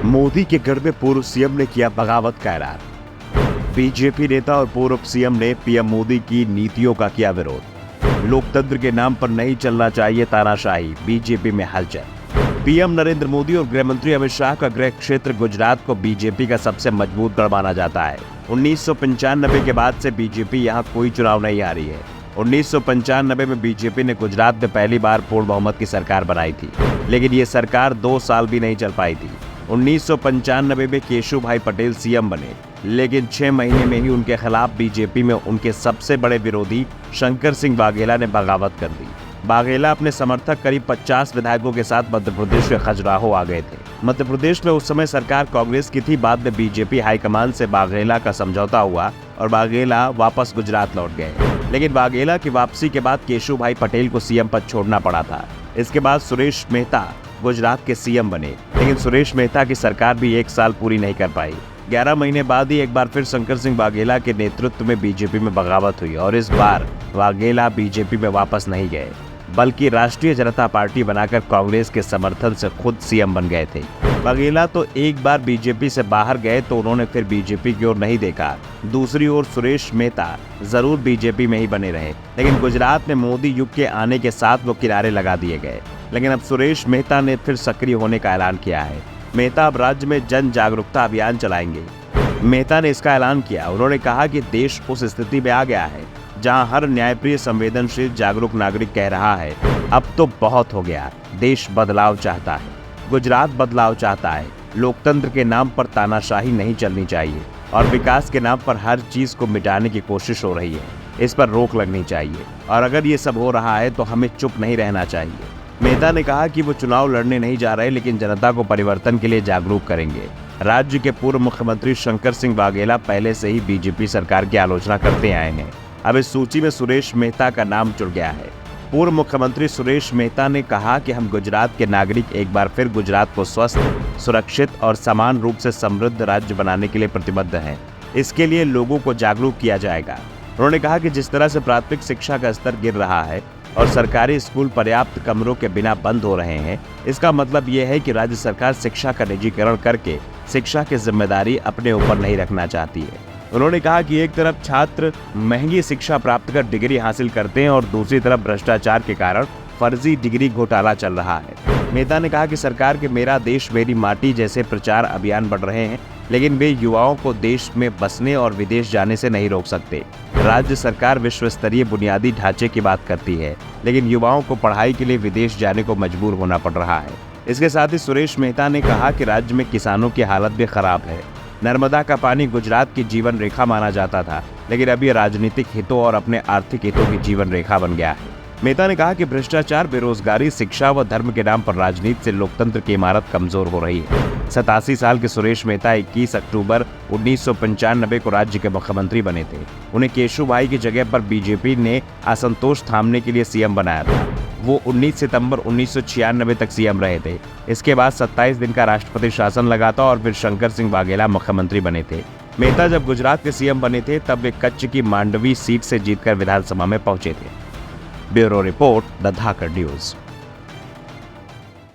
मोदी के गढ़ में पूर्व सीएम ने किया बगावत का ऐलान। बीजेपी नेता और पूर्व सीएम ने पीएम मोदी की नीतियों का किया विरोध। लोकतंत्र के नाम पर नहीं चलना चाहिए तानाशाही, बीजेपी में हलचल। पीएम नरेंद्र मोदी और गृह मंत्री अमित शाह का गृह क्षेत्र गुजरात को बीजेपी का सबसे मजबूत गढ़ माना जाता है। 1995 के बाद से बीजेपी यहां कोई चुनाव नहीं हारी है। 1995 में बीजेपी ने गुजरात में पहली बार पूर्ण बहुमत की सरकार बनाई थी, लेकिन ये सरकार 2 साल भी नहीं चल पाई थी। 1995 में केशुभाई पटेल सीएम बने, लेकिन 6 महीने में ही उनके खिलाफ बीजेपी में उनके सबसे बड़े विरोधी शंकर सिंह वाघेला ने बगावत कर दी। वाघेला अपने समर्थक करीब 50 विधायकों के साथ मध्य प्रदेश के खजुराहो आ गए थे। मध्य प्रदेश में उस समय सरकार कांग्रेस की थी। बाद में बीजेपी हाईकमान से वाघेला का समझौता हुआ और वाघेला वापस गुजरात लौट गए, लेकिन वाघेला की वापसी के बाद केशुभाई पटेल को सीएम पद छोड़ना पड़ा था। इसके बाद सुरेश मेहता गुजरात के सीएम बने, लेकिन सुरेश मेहता की सरकार भी 1 साल पूरी नहीं कर पाई। 11 महीने बाद ही एक बार फिर शंकर सिंह वाघेला के नेतृत्व में बीजेपी में बगावत हुई और इस बार वाघेला बीजेपी में वापस नहीं गए, बल्कि राष्ट्रीय जनता पार्टी बनाकर कांग्रेस के समर्थन से खुद सीएम बन गए थे। वाघेला तो एक बार बीजेपी से बाहर गए तो उन्होंने फिर बीजेपी की ओर नहीं देखा। दूसरी ओर सुरेश मेहता जरूर बीजेपी में ही बने रहे, लेकिन गुजरात में मोदी युग के आने के साथ वो किनारे लगा दिए गए। लेकिन अब सुरेश मेहता ने फिर सक्रिय होने का ऐलान किया है। मेहता अब राज्य में जन जागरूकता अभियान चलाएंगे। मेहता ने इसका ऐलान किया। उन्होंने कहा कि देश उस स्थिति में आ गया है जहां हर न्यायप्रिय, संवेदनशील, जागरूक नागरिक कह रहा है अब तो बहुत हो गया, देश बदलाव चाहता है, गुजरात बदलाव चाहता है। लोकतंत्र के नाम पर तानाशाही नहीं चलनी चाहिए और विकास के नाम पर हर चीज को मिटाने की कोशिश हो रही है। इस पर रोक लगनी चाहिए और अगर ये सब हो रहा है तो हमें चुप नहीं रहना चाहिए। मेहता ने कहा कि वो चुनाव लड़ने नहीं जा रहे, लेकिन जनता को परिवर्तन के लिए जागरूक करेंगे। राज्य के पूर्व मुख्यमंत्री शंकर सिंह वाघेला पहले से ही बीजेपी सरकार की आलोचना करते आए हैं। अब इस सूची में सुरेश मेहता का नाम जुड़ गया है। पूर्व मुख्यमंत्री सुरेश मेहता ने कहा कि हम गुजरात के नागरिक एक बार फिर गुजरात को स्वस्थ, सुरक्षित और समान रूप से समृद्ध राज्य बनाने के लिए प्रतिबद्ध हैं। इसके लिए लोगों को जागरूक किया जाएगा। उन्होंने कहा कि जिस तरह से प्राथमिक शिक्षा का स्तर गिर रहा है और सरकारी स्कूल पर्याप्त कमरों के बिना बंद हो रहे हैं, इसका मतलब यह है कि राज्य सरकार शिक्षा का निजीकरण करके शिक्षा की जिम्मेदारी अपने ऊपर नहीं रखना चाहती है। उन्होंने कहा कि एक तरफ छात्र महंगी शिक्षा प्राप्त कर डिग्री हासिल करते हैं और दूसरी तरफ भ्रष्टाचार के कारण फर्जी डिग्री घोटाला चल रहा है। मेहता ने कहा कि सरकार के मेरा देश मेरी माटी जैसे प्रचार अभियान बढ़ रहे हैं, लेकिन वे युवाओं को देश में बसने और विदेश जाने से नहीं रोक सकते। राज्य सरकार विश्व स्तरीय बुनियादी ढांचे की बात करती है, लेकिन युवाओं को पढ़ाई के लिए विदेश जाने को मजबूर होना पड़ रहा है। इसके साथ ही सुरेश मेहता ने कहा कि राज्य में किसानों की हालत भी खराब है। नर्मदा का पानी गुजरात की जीवन रेखा माना जाता था, लेकिन अब ये राजनीतिक हितों और अपने आर्थिक हितों की जीवन रेखा बन गया है। मेहता ने कहा कि भ्रष्टाचार, बेरोजगारी, शिक्षा व धर्म के नाम पर राजनीति से लोकतंत्र की इमारत कमजोर हो रही है। 87 साल के सुरेश मेहता 21 अक्टूबर 1995 को राज्य के मुख्यमंत्री बने थे। उन्हें केशुभाई की जगह पर बीजेपी ने असंतोष थामने के लिए सीएम बनाया था। वो 19 सितंबर 1996 तक सीएम रहे थे। इसके बाद 27 दिन का राष्ट्रपति शासन लगा था और फिर शंकर सिंह वाघेला मुख्यमंत्री बने थे। मेहता जब गुजरात के सीएम बने थे तब वे कच्छ की मांडवी सीट से जीतकर विधानसभा में पहुंचे थे। Bureau report, the Dhakad news.